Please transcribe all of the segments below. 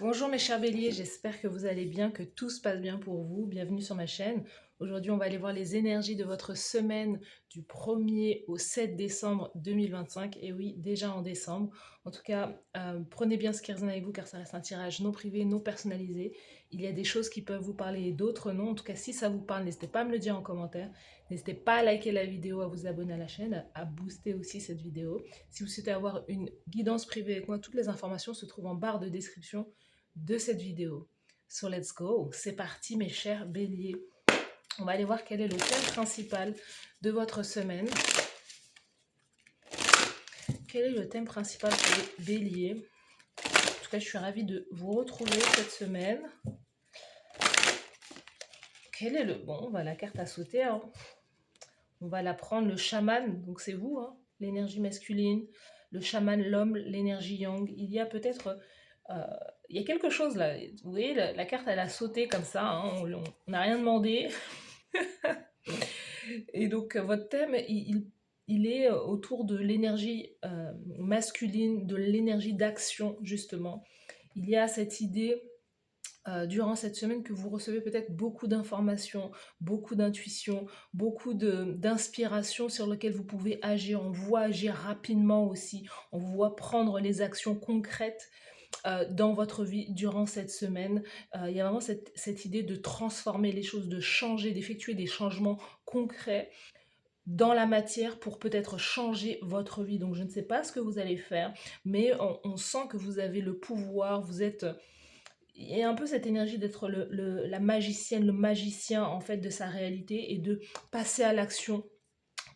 Bonjour mes chers béliers, j'espère que vous allez bien, que tout se passe bien pour vous. Bienvenue sur ma chaîne. Aujourd'hui, on va aller voir les énergies de votre semaine du 1er au 7 décembre 2025. Et oui, déjà en décembre. En tout cas, prenez bien ce qui résonne avec vous car ça reste un tirage non privé, non personnalisé. Il y a des choses qui peuvent vous parler et d'autres non. En tout cas, si ça vous parle, n'hésitez pas à me le dire en commentaire. N'hésitez pas à liker la vidéo, à vous abonner à la chaîne, à booster aussi cette vidéo. Si vous souhaitez avoir une guidance privée avec moi, toutes les informations se trouvent en barre de description de cette vidéo. So let's go, c'est parti mes chers béliers. On va aller voir quel est le thème principal de votre semaine. Quel est le thème principal pour les béliers? En tout cas, je suis ravie de vous retrouver cette semaine. Quel est le... Bon, la carte à sauter. Hein. On va la prendre, le chaman, donc c'est vous, hein, l'énergie masculine, le chaman, l'homme, l'énergie yang. Il y a peut-être... il y a quelque chose là, vous voyez, la carte elle a sauté comme ça, hein, on n'a rien demandé. Et donc votre thème, il est autour de l'énergie masculine, de l'énergie d'action justement. Il y a cette idée durant cette semaine que vous recevez peut-être beaucoup d'informations, beaucoup d'intuition, beaucoup d'inspiration sur lesquelles vous pouvez agir. On vous voit agir rapidement aussi, on vous voit prendre les actions concrètes dans votre vie durant cette semaine. Il y a vraiment cette idée de transformer les choses, de changer, d'effectuer des changements concrets dans la matière pour peut-être changer votre vie. Donc je ne sais pas ce que vous allez faire, mais on sent que vous avez le pouvoir, vous êtes... Il y a un peu cette énergie d'être la magicienne, le magicien en fait de sa réalité et de passer à l'action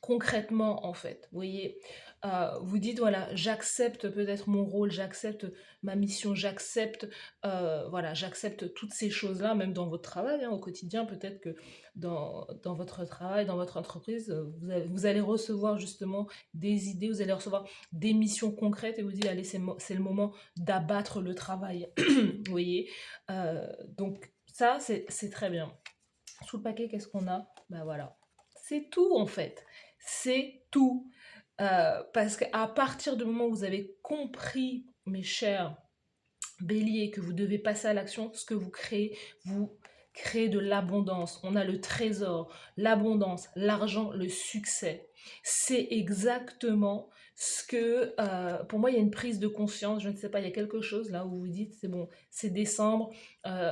concrètement en fait. Vous voyez, vous dites voilà, j'accepte peut-être mon rôle, j'accepte ma mission, j'accepte voilà, j'accepte toutes ces choses-là, même dans votre travail, hein, au quotidien, peut-être que dans votre travail, dans votre entreprise, vous allez recevoir justement des idées, vous allez recevoir des missions concrètes et vous dites allez, c'est le moment d'abattre le travail. Vous voyez, donc ça c'est très bien. Sous le paquet, qu'est-ce qu'on a? Ben voilà, c'est tout en fait. C'est tout. Parce qu'à partir du moment où vous avez compris, mes chers béliers, que vous devez passer à l'action, ce que vous créez de l'abondance. On a le trésor, l'abondance, l'argent, le succès. C'est exactement ce que, pour moi, il y a une prise de conscience, je ne sais pas, il y a quelque chose là où vous dites, c'est bon, c'est décembre,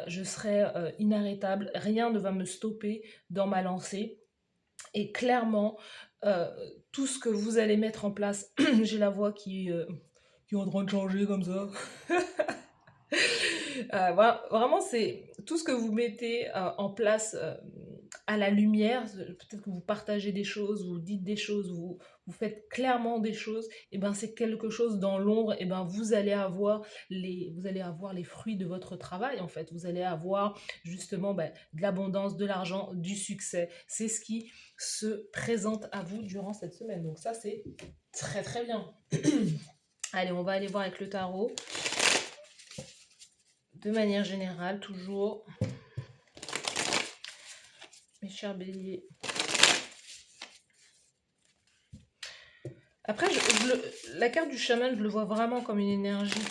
je serai inarrêtable, rien ne va me stopper dans ma lancée. Et clairement, tout ce que vous allez mettre en place, j'ai la voix qui est en train de changer comme ça. Vraiment, c'est tout ce que vous mettez en place à la lumière. Peut-être que vous partagez des choses, vous dites des choses, vous faites clairement des choses. Et ben c'est quelque chose dans l'ombre. Et ben vous allez avoir les fruits de votre travail en fait. Vous allez avoir justement de l'abondance, de l'argent, du succès. C'est ce qui se présente à vous durant cette semaine. Donc ça c'est très très bien. Allez, on va aller voir avec le tarot. De manière générale, toujours, mes chers béliers. Après, la carte du chaman, je le vois vraiment comme une énergie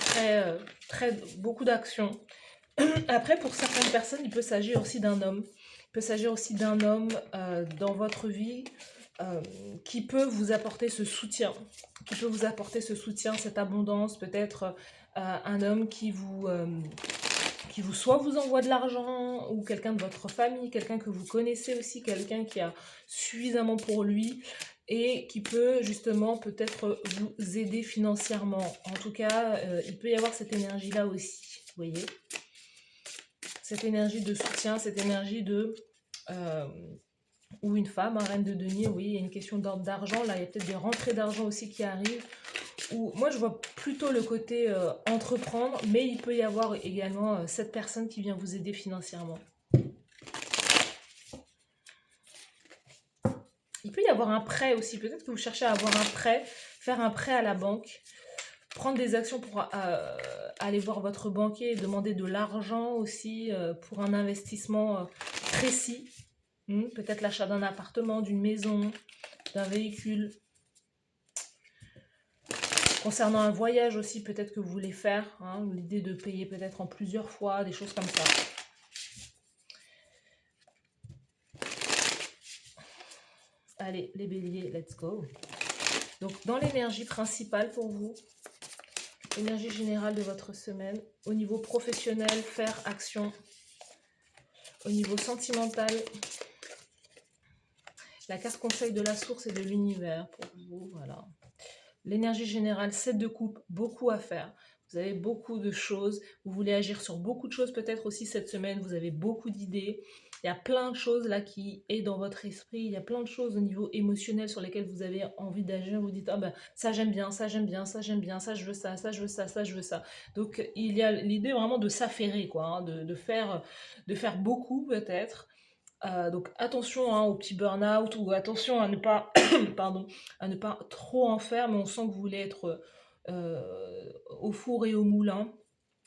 très beaucoup d'action. Après, pour certaines personnes, il peut s'agir aussi d'un homme. Il peut s'agir aussi d'un homme dans votre vie qui peut vous apporter ce soutien. Qui peut vous apporter ce soutien, cette abondance. Peut-être un homme qui vous soit vous envoie de l'argent, ou quelqu'un de votre famille, quelqu'un que vous connaissez aussi, quelqu'un qui a suffisamment pour lui et qui peut justement peut-être vous aider financièrement. En tout cas, il peut y avoir cette énergie-là aussi, vous voyez. Cette énergie de soutien, cette énergie de... ou une femme, un reine de denier, oui, il y a une question d'ordre d'argent, là il y a peut-être des rentrées d'argent aussi qui arrivent. Ou moi je vois plutôt le côté entreprendre, mais il peut y avoir également cette personne qui vient vous aider financièrement. Il peut y avoir un prêt aussi, peut-être que vous cherchez à avoir un prêt, faire un prêt à la banque, prendre des actions pour aller voir votre banquier et demander de l'argent aussi pour un investissement précis. Peut-être l'achat d'un appartement, d'une maison, d'un véhicule. Concernant un voyage aussi, peut-être que vous voulez faire, hein, l'idée de payer peut-être en plusieurs fois, des choses comme ça. Allez, les béliers, let's go. Donc, dans l'énergie principale pour vous, l'énergie générale de votre semaine, au niveau professionnel, faire action. Au niveau sentimental, la carte conseil de la source et de l'univers pour vous, voilà. L'énergie générale, 7 de coupe, beaucoup à faire. Vous avez beaucoup de choses, vous voulez agir sur beaucoup de choses peut-être aussi cette semaine, vous avez beaucoup d'idées. Il y a plein de choses là qui est dans votre esprit, il y a plein de choses au niveau émotionnel sur lesquelles vous avez envie d'agir. Vous dites, ah ben ça j'aime bien, ça j'aime bien, ça j'aime bien, ça je veux ça, ça je veux ça, ça je veux ça. Donc il y a l'idée vraiment de s'affairer, quoi, hein, de faire beaucoup peut-être. Donc attention, hein, au petit burn-out, ou attention à ne pas, pardon, à ne pas trop en faire, mais on sent que vous voulez être au four et au moulin.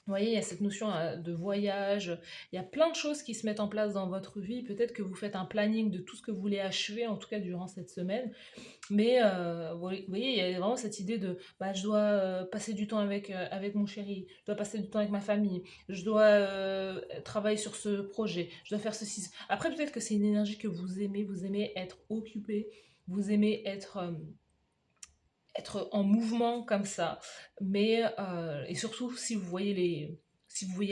Vous voyez, il y a cette notion de voyage, il y a plein de choses qui se mettent en place dans votre vie. Peut-être que vous faites un planning de tout ce que vous voulez achever, en tout cas durant cette semaine. Mais vous voyez, il y a vraiment cette idée de bah, je dois passer du temps avec mon chéri, je dois passer du temps avec ma famille, je dois travailler sur ce projet, je dois faire ceci. Après, peut-être que c'est une énergie que vous aimez être occupé, vous aimez être en mouvement comme ça. Mais, et surtout si vous voyez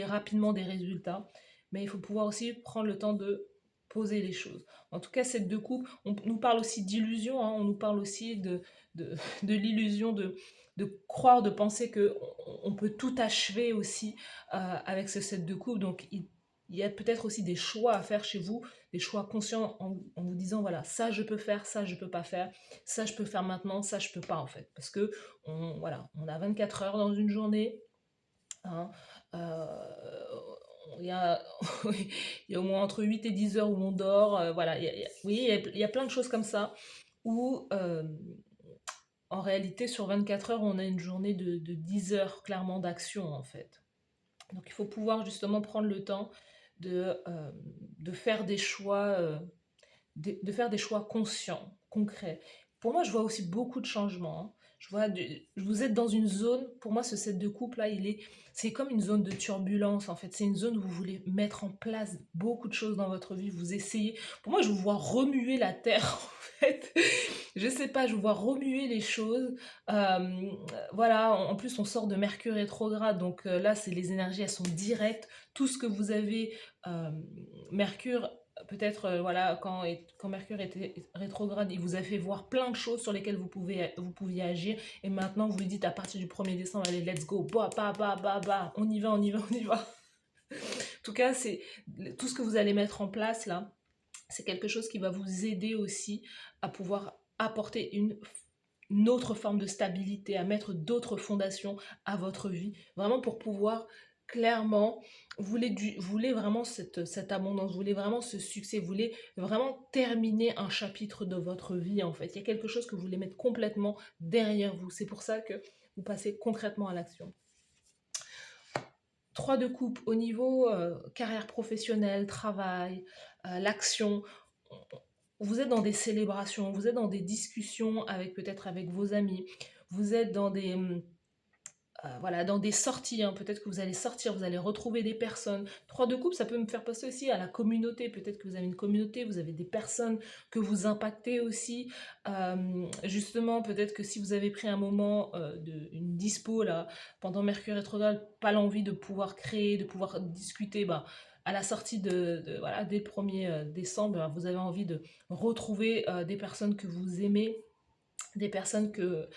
rapidement des résultats, mais il faut pouvoir aussi prendre le temps de poser les choses. En tout cas, cette deux coupes, on nous parle aussi d'illusion, hein, on nous parle aussi de, de l'illusion de croire, de penser que on peut tout achever aussi avec ce set de coupe. Donc, il y a peut-être aussi des choix à faire chez vous, des choix conscients en vous disant, voilà, ça je peux faire, ça je peux pas faire, ça je peux faire maintenant, ça je peux pas en fait. Parce que voilà, on a 24 heures dans une journée, hein, il y a, il y a au moins entre 8 et 10 heures où on dort, voilà, oui, il y a plein de choses comme ça, où en réalité sur 24 heures, on a une journée de 10 heures clairement d'action en fait. Donc il faut pouvoir justement prendre le temps de faire des choix, de faire des choix conscients, concrets. Pour moi, je vois aussi beaucoup de changements, hein. Vous êtes dans une zone, pour moi, ce set de couple là, c'est comme une zone de turbulence en fait. C'est une zone où vous voulez mettre en place beaucoup de choses dans votre vie. Vous essayez. Pour moi, je vous vois remuer la terre en fait. Je sais pas, je vous vois remuer les choses. Voilà. En plus, on sort de Mercure rétrograde, donc là, c'est les énergies, elles sont directes. Tout ce que vous avez, euh, Mercure peut-être voilà, quand Mercure était rétrograde, il vous a fait voir plein de choses sur lesquelles vous pouviez agir. Et maintenant, vous lui dites à partir du 1er décembre, allez, let's go, bah, bah, bah, bah, bah, on y va, on y va, on y va. En tout cas, c'est tout ce que vous allez mettre en place là, c'est quelque chose qui va vous aider aussi à pouvoir apporter une autre forme de stabilité, à mettre d'autres fondations à votre vie, vraiment pour pouvoir clairement, vous voulez vraiment cette abondance, vous voulez vraiment ce succès, vous voulez vraiment terminer un chapitre de votre vie en fait. Il y a quelque chose que vous voulez mettre complètement derrière vous. C'est pour ça que vous passez concrètement à l'action. 3 de coupe au niveau carrière professionnelle, travail, l'action. Vous êtes dans des célébrations, vous êtes dans des discussions avec peut-être avec vos amis, vous êtes dans des voilà, dans des sorties, hein. Peut-être que vous allez sortir, vous allez retrouver des personnes. 3 de coupe, ça peut me faire penser aussi à la communauté. Peut-être que vous avez une communauté, vous avez des personnes que vous impactez aussi. Justement, peut-être que si vous avez pris un moment, une dispo là, pendant Mercure rétrograde, pas l'envie de pouvoir créer, de pouvoir discuter, bah, à la sortie voilà, dès le 1er décembre, bah, vous avez envie de retrouver des personnes que vous aimez, des personnes que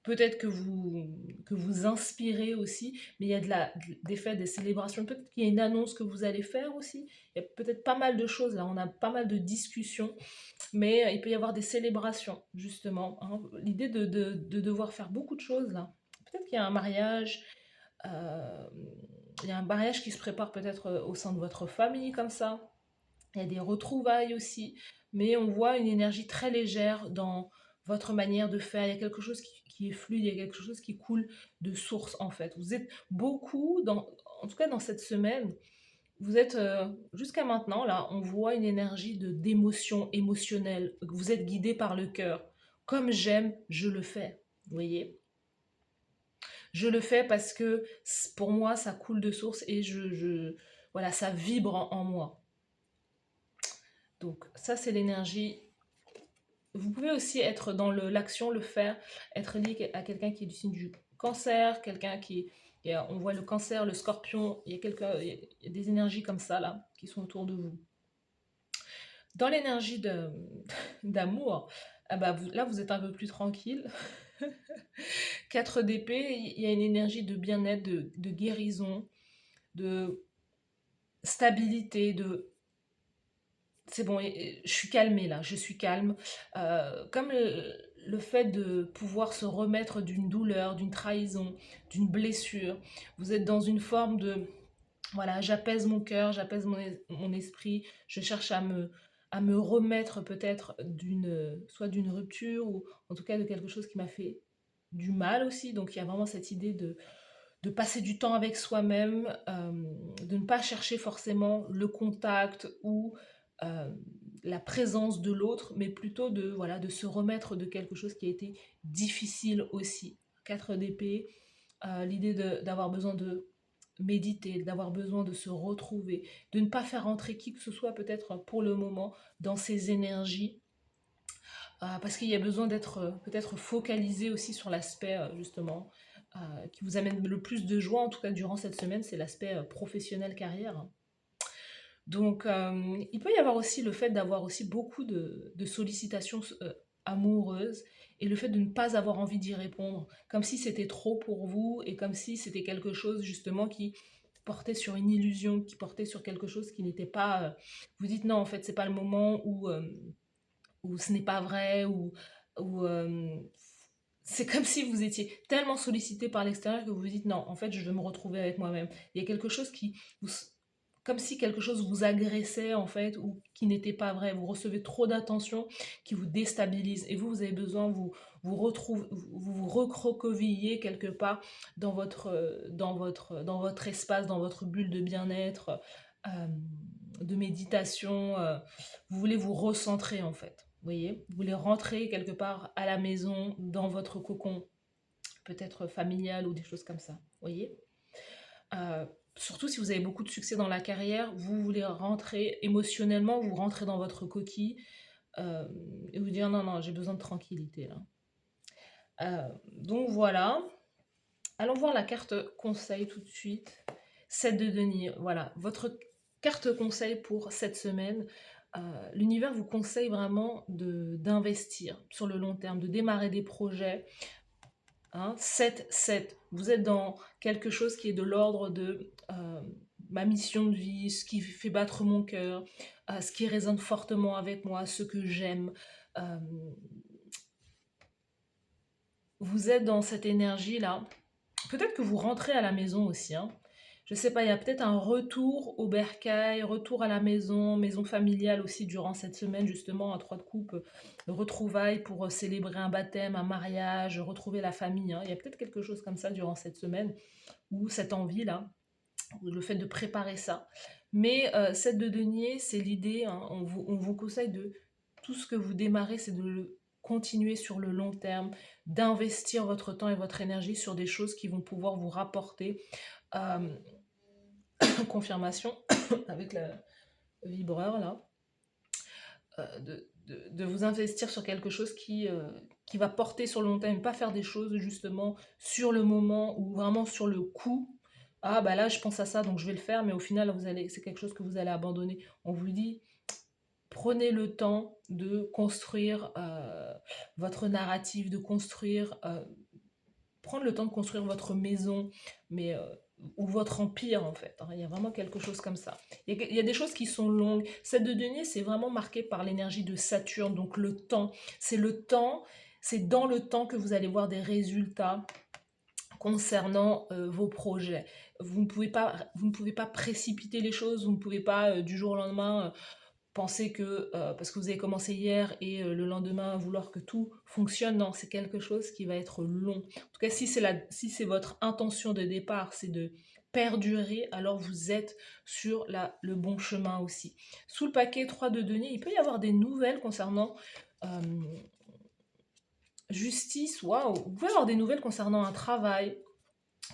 peut-être que vous inspirez aussi, mais il y a des fêtes, des célébrations, peut-être qu'il y a une annonce que vous allez faire aussi, il y a peut-être pas mal de choses là, on a pas mal de discussions, mais il peut y avoir des célébrations justement, hein. L'idée de devoir faire beaucoup de choses là, peut-être qu'il y a un mariage, euh, il y a un mariage qui se prépare peut-être au sein de votre famille comme ça, il y a des retrouvailles aussi, mais on voit une énergie très légère dans votre manière de faire. Il y a quelque chose qui est fluide, il y a quelque chose qui coule de source en fait. Vous êtes beaucoup, en tout cas dans cette semaine, vous êtes jusqu'à maintenant, là, on voit une énergie d'émotion émotionnelle. Vous êtes guidé par le cœur. Comme j'aime, je le fais. Vous voyez? je le fais parce que pour moi, ça coule de source et voilà, ça vibre en moi. Donc ça, c'est l'énergie. Vous pouvez aussi être dans l'action, le faire, être lié à quelqu'un qui est du signe du cancer, quelqu'un on voit le cancer, le scorpion, il y a des énergies comme ça là, qui sont autour de vous. Dans l'énergie d'amour, ah bah là vous êtes un peu plus tranquille. 4 d'épée, il y a une énergie de bien-être, de guérison, de stabilité, c'est bon, je suis calmée là, je suis calme. Comme le fait de pouvoir se remettre d'une douleur, d'une trahison, d'une blessure. Vous êtes dans une forme de, voilà, j'apaise mon cœur, j'apaise mon esprit, je cherche à me remettre peut-être soit d'une rupture ou en tout cas de quelque chose qui m'a fait du mal aussi. Donc il y a vraiment cette idée de passer du temps avec soi-même, de ne pas chercher forcément le contact ou euh, la présence de l'autre, mais plutôt voilà, de se remettre de quelque chose qui a été difficile aussi. 4 d'épée, l'idée d'avoir besoin de méditer, d'avoir besoin de se retrouver, de ne pas faire entrer qui que ce soit peut-être pour le moment dans ces énergies, parce qu'il y a besoin d'être peut-être focalisé aussi sur l'aspect justement qui vous amène le plus de joie, en tout cas durant cette semaine, c'est l'aspect professionnel carrière. Donc il peut y avoir aussi le fait d'avoir aussi beaucoup de sollicitations amoureuses et le fait de ne pas avoir envie d'y répondre, comme si c'était trop pour vous et comme si c'était quelque chose justement qui portait sur une illusion, qui portait sur quelque chose qui n'était pas... vous dites non, en fait, c'est pas le moment où ce n'est pas vrai, ou c'est comme si vous étiez tellement sollicité par l'extérieur que vous vous dites non, en fait, je veux me retrouver avec moi-même. Il y a quelque chose vous, comme si quelque chose vous agressait en fait, ou qui n'était pas vrai. Vous recevez trop d'attention qui vous déstabilise, et vous avez besoin, vous recroqueviller quelque part dans votre espace, dans votre bulle de bien-être, de méditation. Vous voulez vous recentrer en fait. Vous voyez, vous voulez rentrer quelque part à la maison, dans votre cocon, peut-être familial ou des choses comme ça. Vous voyez. Euh, Surtout si vous avez beaucoup de succès dans la carrière, vous voulez rentrer émotionnellement, vous rentrez dans votre coquille euh, et vous dire non, non, j'ai besoin de tranquillité là. Donc voilà. Allons voir la carte conseil tout de suite. 7 de denier, voilà. Votre carte conseil pour cette semaine. L'univers vous conseille vraiment d'investir sur le long terme, de démarrer des projets. 7, 7. Vous êtes dans quelque chose qui est de l'ordre de ma mission de vie, ce qui fait battre mon cœur, ce qui résonne fortement avec moi, ce que j'aime. Euh, vous êtes dans cette énergie-là. Peut-être que vous rentrez à la maison aussi. Je sais pas, il y a peut-être un retour au bercail, retour à la maison, maison familiale aussi durant cette semaine, justement, à 3 de coupe, retrouvailles pour célébrer un baptême, un mariage, retrouver la famille. Il y a peut-être quelque chose comme ça durant cette semaine, ou cette envie-là, ou le fait de préparer ça. Mais cette de denier, c'est l'idée, on vous conseille de tout ce que vous démarrez, c'est de le continuer sur le long terme, d'investir votre temps et votre énergie sur des choses qui vont pouvoir vous rapporter euh, confirmation avec le vibreur là, de vous investir sur quelque chose qui va porter sur le long terme, pas faire des choses justement sur le moment ou vraiment sur le coup. Ah bah là je pense à ça donc je vais le faire, mais au final c'est quelque chose que vous allez abandonner. On vous dit prenez le temps de construire votre narratif, de construire prendre le temps de construire votre maison, mais ou votre empire en fait. Il y a vraiment quelque chose comme ça. Il y a des choses qui sont longues. Cette de denier, c'est vraiment marqué par l'énergie de Saturne, donc le temps. C'est dans le temps que vous allez voir des résultats concernant vos projets. Vous ne pouvez pas précipiter les choses, vous ne pouvez pas du jour au lendemain penser que parce que vous avez commencé hier et le lendemain vouloir que tout fonctionne, non, c'est quelque chose qui va être long. En tout cas, si c'est votre intention de départ, c'est de perdurer, alors vous êtes sur le bon chemin aussi. Sous le paquet 3 de denier, il peut y avoir des nouvelles concernant euh, justice, waouh, vous pouvez avoir des nouvelles concernant un travail,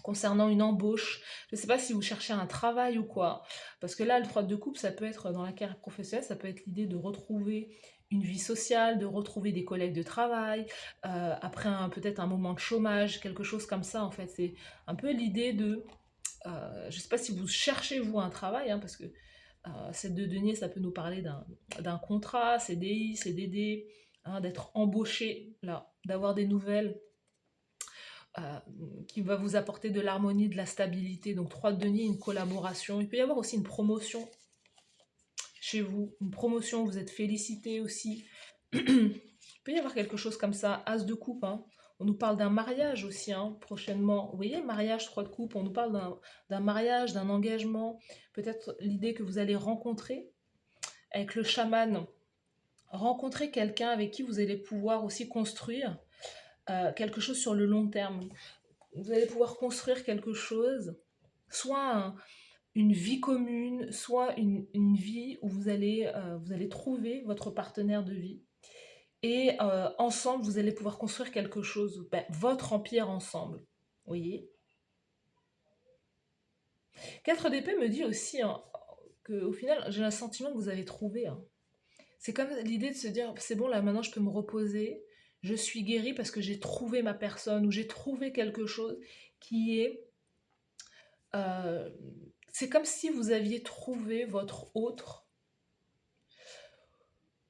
concernant une embauche. Je ne sais pas si vous cherchez un travail ou quoi, parce que là, le 3 de coupe, ça peut être dans la carrière professionnelle, ça peut être l'idée de retrouver une vie sociale, de retrouver des collègues de travail, après peut-être un moment de chômage, quelque chose comme ça, en fait. C'est un peu l'idée de... je ne sais pas si vous cherchez, vous, un travail, hein, parce que cette de denier, ça peut nous parler d'un contrat, CDI, CDD, hein, d'être embauché, là, d'avoir des nouvelles euh, qui va vous apporter de l'harmonie, de la stabilité. Donc 3 de denier, une collaboration. Il peut y avoir aussi une promotion chez vous, une promotion, vous êtes félicité aussi. Il peut y avoir quelque chose comme ça, as de coupe, hein. On nous parle d'un mariage aussi, hein, prochainement. Vous voyez, mariage, 3 de coupe, on nous parle d'un mariage, d'un engagement. Peut-être l'idée que vous allez rencontrer avec le chaman, rencontrer quelqu'un avec qui vous allez pouvoir aussi construire quelque chose sur le long terme. Vous allez pouvoir construire quelque chose, soit une vie commune, soit une vie où vous allez trouver votre partenaire de vie. Et ensemble, vous allez pouvoir construire quelque chose, ben, votre empire ensemble. Vous voyez, 4 d'épée me dit aussi, hein, qu'au final, j'ai le sentiment que vous avez trouvé, hein. C'est comme l'idée de se dire, c'est bon, là maintenant je peux me reposer, je suis guérie parce que j'ai trouvé ma personne ou j'ai trouvé quelque chose qui est... euh, c'est comme si vous aviez trouvé votre autre,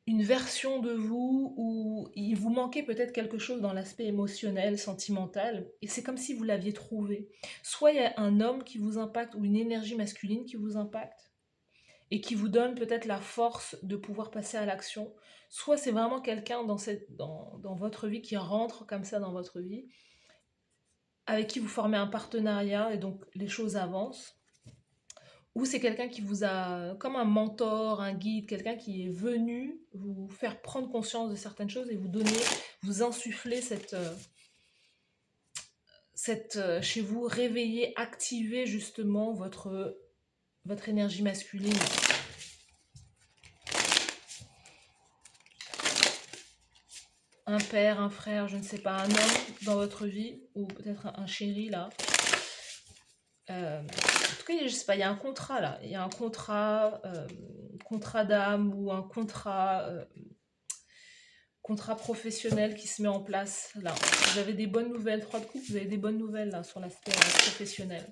une version de vous où il vous manquait peut-être quelque chose dans l'aspect émotionnel, sentimental, et c'est comme si vous l'aviez trouvé. Soit il y a un homme qui vous impacte ou une énergie masculine qui vous impacte et qui vous donne peut-être la force de pouvoir passer à l'action. Soit c'est vraiment quelqu'un dans votre vie qui rentre comme ça dans votre vie, avec qui vous formez un partenariat et donc les choses avancent. Ou c'est quelqu'un qui vous a, comme un mentor, un guide, quelqu'un qui est venu vous faire prendre conscience de certaines choses et vous donner, vous insuffler chez vous, réveiller, activer justement votre énergie masculine. Un père, un frère, je ne sais pas, un homme dans votre vie, ou peut-être un chéri là. En tout cas, je sais pas, il y a un contrat là. Il y a un contrat d'âme ou un contrat professionnel qui se met en place là. Vous avez des bonnes nouvelles, 3 de coupe, vous avez des bonnes nouvelles là sur l'aspect professionnel.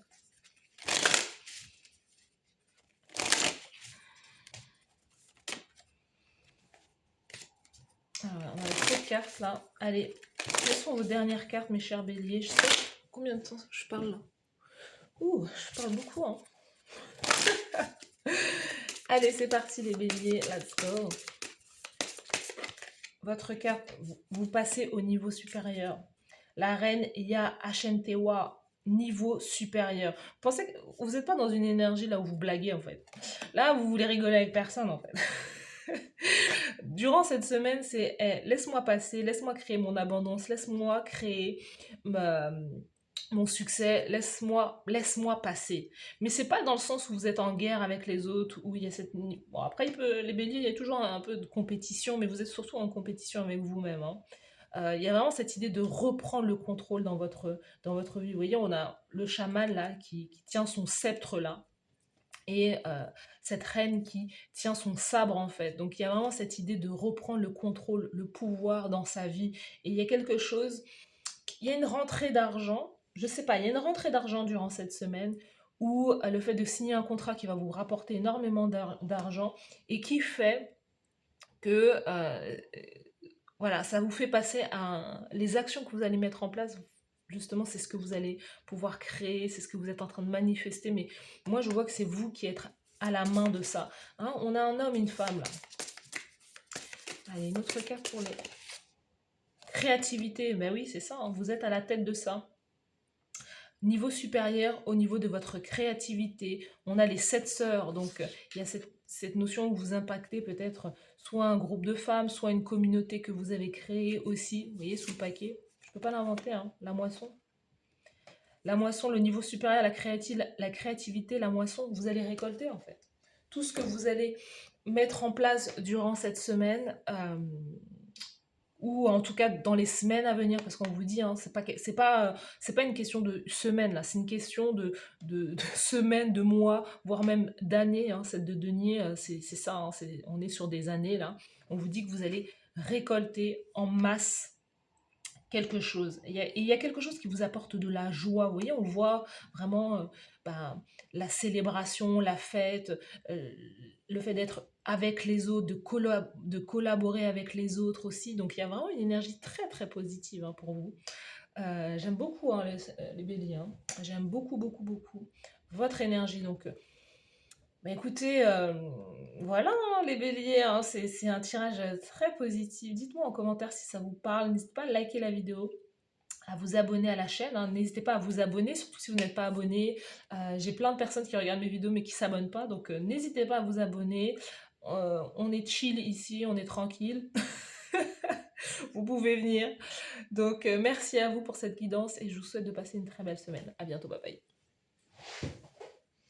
Alors, on a trop de cartes là. Allez, quelles sont vos dernières cartes, mes chers béliers? Je sais combien de temps je parle là. Ouh, je parle beaucoup, hein. Allez, c'est parti les béliers, let's go. Votre carte, vous passez au niveau supérieur. La reine Ya Ashentewa, niveau supérieur. Pensez que vous n'êtes pas dans une énergie là où vous blaguez en fait. Là, vous voulez rigoler avec personne en fait. Durant cette semaine, c'est laisse-moi passer, laisse-moi créer mon abondance, laisse-moi créer mon succès, laisse-moi passer. Mais c'est pas dans le sens où vous êtes en guerre avec les autres, où il y a cette... Bon, après, les béliers, il y a toujours un peu de compétition, mais vous êtes surtout en compétition avec vous-même, hein. Il y a vraiment cette idée de reprendre le contrôle dans votre vie. Vous voyez, on a le chaman là qui tient son sceptre là, et cette reine qui tient son sabre en fait. Donc il y a vraiment cette idée de reprendre le contrôle, le pouvoir dans sa vie. Et il y a quelque chose, il y a une rentrée d'argent, je sais pas, il y a une rentrée d'argent durant cette semaine où le fait de signer un contrat qui va vous rapporter énormément d'argent et qui fait que voilà, ça vous fait passer à les actions que vous allez mettre en place. Justement, c'est ce que vous allez pouvoir créer, c'est ce que vous êtes en train de manifester. Mais moi, je vois que c'est vous qui êtes à la main de ça. Hein, on a un homme et une femme là. Allez, une autre carte pour les créativité. Ben oui, c'est ça, hein, vous êtes à la tête de ça. Niveau supérieur, au niveau de votre créativité, on a les 7 sœurs. Donc, il y a cette notion où vous impactez peut-être soit un groupe de femmes, soit une communauté que vous avez créée aussi. Vous voyez, sous le paquet. Je ne peux pas l'inventer, hein, la moisson. La moisson, le niveau supérieur, la créativité, la moisson, vous allez récolter en fait. Tout ce que vous allez mettre en place durant cette semaine, ou en tout cas dans les semaines à venir, parce qu'on vous dit, hein, c'est pas une question de semaine là, c'est une question de semaines, de mois, voire même d'années. Hein, cette de denier, c'est ça, hein, on est sur des années là. On vous dit que vous allez récolter en masse quelque chose. Il y a quelque chose qui vous apporte de la joie. Vous voyez, on voit vraiment ben, la célébration, la fête, euh, le fait d'être avec les autres, de collaborer avec les autres aussi. Donc il y a vraiment une énergie très très positive hein, pour vous. J'aime beaucoup hein, les béliers. Hein. J'aime beaucoup beaucoup beaucoup votre énergie. Donc bah écoutez, voilà hein, les béliers, hein, c'est un tirage très positif. Dites-moi en commentaire si ça vous parle. N'hésitez pas à liker la vidéo, à vous abonner à la chaîne. Hein. N'hésitez pas à vous abonner, surtout si vous n'êtes pas abonné. J'ai plein de personnes qui regardent mes vidéos mais qui ne s'abonnent pas, donc n'hésitez pas à vous abonner. On est chill ici, on est tranquille. Vous pouvez venir. Donc merci à vous pour cette guidance et je vous souhaite de passer une très belle semaine. À bientôt, bye bye.